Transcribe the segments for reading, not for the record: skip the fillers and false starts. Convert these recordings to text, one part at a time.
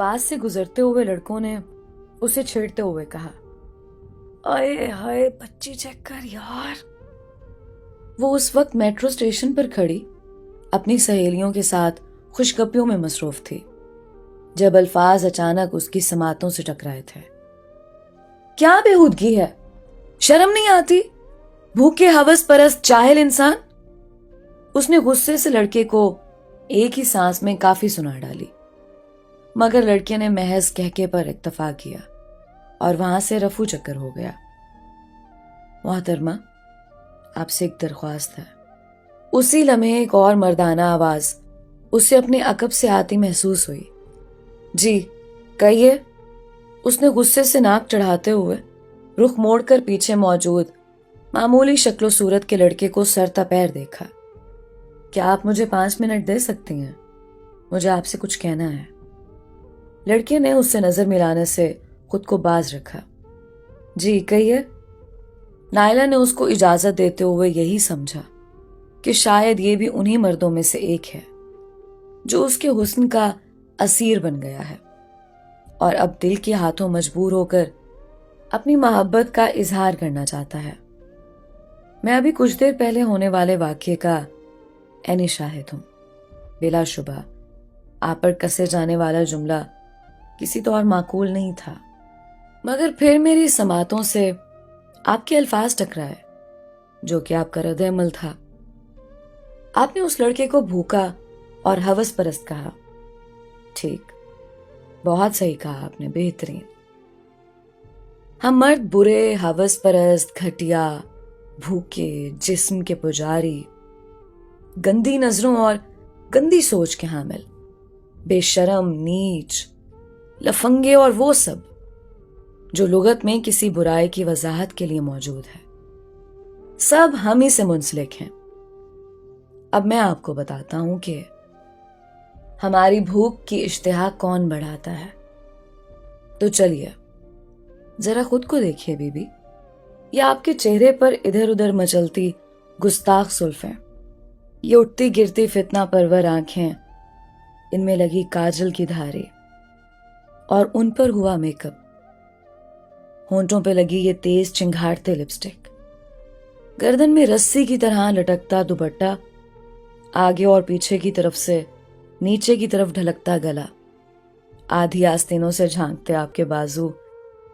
पास से गुजरते हुए लड़कों ने उसे छेड़ते हुए कहा, अये हाय बच्ची चेक कर यार। वो उस वक्त मेट्रो स्टेशन पर खड़ी अपनी सहेलियों के साथ खुशगपियों में मसरूफ थी जब अल्फाज अचानक उसकी समातों से टकराए थे। क्या बेहूदगी है, शर्म नहीं आती, भूखे हवस परस्त जाहिल इंसान। उसने गुस्से से लड़के को एक ही सांस में काफी सुना डाली, मगर लड़के ने महज कहके पर इक्तफा किया और वहां से रफू चक्कर हो गया। मोहतरमा, आपसे एक दरख्वास्त है। उसी लम्हे एक और मर्दाना आवाज उसे अपने अकब से आती महसूस हुई। जी कहिए, उसने गुस्से से नाक चढ़ाते हुए रुख मोड़कर पीछे मौजूद मामूली शक्लो सूरत के लड़के को सर तपैर देखा। क्या आप मुझे 5 मिनट दे सकती हैं? मुझे आपसे कुछ कहना है। लड़के ने उससे नजर मिलाने से खुद को बाज रखा। जी कहिए। नायला ने उसको इजाजत देते हुए यही समझा कि शायद ये भी उन्हीं मर्दों में से एक है जो उसके हुस्न का असीर बन गया है और अब दिल के हाथों मजबूर होकर अपनी मोहब्बत का इजहार करना चाहता है। मैं अभी कुछ देर पहले होने वाले वाकये का ऐनी शाहिद हूं। बिलाशुबा आप पर कसे जाने वाला जुमला किसी तो और माकूल नहीं था, मगर फिर मेरी समातों से आपके अल्फाज टकराए जो कि आपका रद्द अमल था। आपने उस लड़के को भूखा और हवस परस्त कहा। ठीक, बहुत सही कहा आपने, बेहतरीन। हम मर्द बुरे, हवस परस्त, घटिया, भूखे, जिस्म के पुजारी, गंदी नजरों और गंदी सोच के हामिल, बेशरम, नीच, लफंगे और वो सब जो लुगत में किसी बुराई की वजाहत के लिए मौजूद है, सब हम ही से मुंसलिक हैं। अब मैं आपको बताता हूं कि हमारी भूख की इश्तिहा कौन बढ़ाता है। तो चलिए जरा खुद को देखिए बीबी, ये आपके चेहरे पर इधर उधर मचलती गुस्ताख सुल्फें, ये उठती गिरती फितना परवर आंखें, इनमें लगी काजल की धारें और उन पर हुआ मेकअप, होंठों पे लगी ये तेज चिंघाड़ते लिपस्टिक, गर्दन में रस्सी की तरह लटकता दुपट्टा, आगे और पीछे की तरफ से नीचे की तरफ ढलकता गला, आधी आस्तीनों से झांकते आपके बाजू,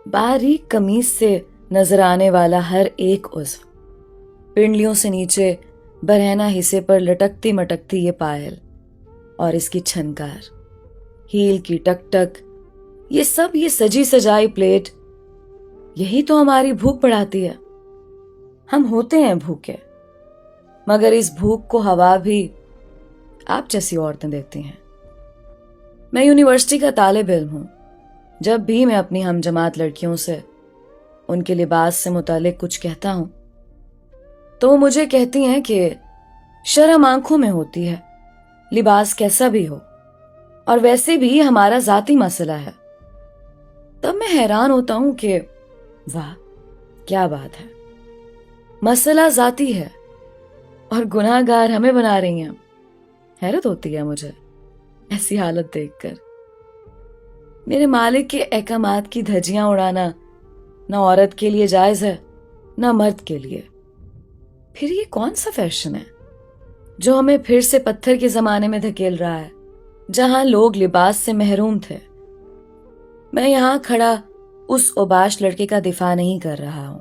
बारीक कमीज से नजर आने वाला हर एक उज़्व, पिंडलियों से नीचे बरहना हिस्से पर लटकती मटकती ये पायल और इसकी छनकार, हील की टक टक, ये सब, ये सजी सजाई प्लेट, यही तो हमारी भूख बढ़ाती है। हम होते हैं भूखे, मगर इस भूख को हवा भी आप जैसी औरतें देती हैं। मैं यूनिवर्सिटी का तालिब इल्म हूं। जब भी मैं अपनी हमजमात लड़कियों से उनके लिबास से मुतालिक कुछ कहता हूं तो वो मुझे कहती हैं कि शर्म आंखों में होती है, लिबास कैसा भी हो, और वैसे भी हमारा जाती मसला है। तब मैं हैरान होता हूं कि वाह क्या बात है, मसला जाती है और गुनाहगार हमें बना रही हैं। हैरत होती है मुझे ऐसी हालत देखकर। मेरे मालिक के अहकामात की धज्जियां उड़ाना ना औरत के लिए जायज है ना मर्द के लिए। फिर ये कौन सा फैशन है जो हमें फिर से पत्थर के जमाने में धकेल रहा है, जहां लोग लिबास से महरूम थे। मैं यहां खड़ा उस ओबाश लड़के का दिफा नहीं कर रहा हूं,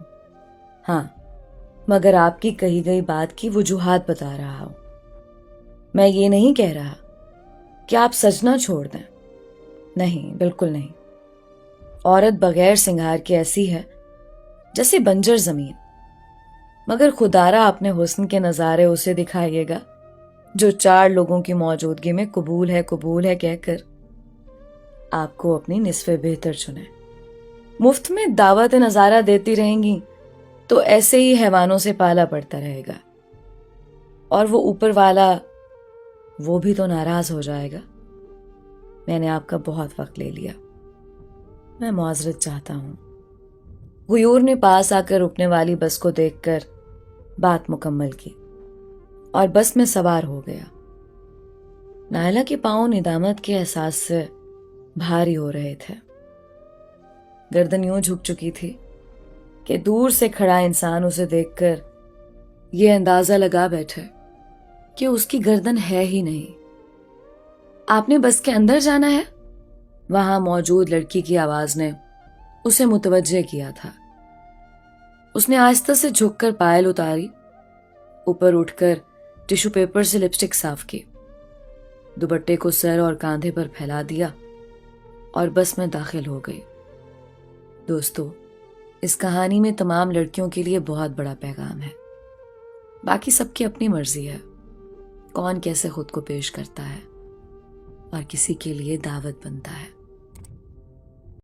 हाँ, मगर आपकी कही गई बात की वजूहात बता रहा हूं। मैं ये नहीं कह रहा कि आप सजना छोड़ दें, नहीं, बिल्कुल नहीं। औरत बगैर सिंगार के ऐसी है जैसे बंजर जमीन, मगर खुदारा अपने हुस्न के नजारे उसे दिखाइएगा जो 4 लोगों की मौजूदगी में कबूल है कहकर आपको अपनी निस्फ़े बेहतर चुने। मुफ्त में दावत नजारा देती रहेंगी तो ऐसे ही हैवानों से पाला पड़ता रहेगा, और वो ऊपर वाला वो भी तो नाराज हो जाएगा। मैंने आपका बहुत वक्त ले लिया, मैं मुआज़रत चाहता हूं। गुयूर ने पास आकर रुकने वाली बस को देखकर बात मुकम्मल की और बस में सवार हो गया। नायला के पांव निदामत के एहसास से بھاری ہو رہے تھے. گردن یوں جھک چکی تھی کہ دور سے کھڑا انسان اسے دیکھ کر یہ اندازہ لگا بیٹھے کہ اس کی گردن ہے ہی نہیں. آپ نے بس کے اندر جانا ہے؟ وہاں موجود لڑکی کی آواز نے اسے متوجہ کیا تھا. اس نے آہستہ سے جھک کر پائل اتاری، اوپر اٹھ کر ٹشو پیپر سے لپسٹک صاف کی، دوپٹے کو سر اور کاندھے پر پھیلا دیا اور بس میں داخل ہو گئی. دوستو، اس کہانی میں تمام لڑکیوں کے لیے بہت بڑا پیغام ہے. باقی سب کی اپنی مرضی ہے، کون کیسے خود کو پیش کرتا ہے اور کسی کے لیے دعوت بنتا ہے.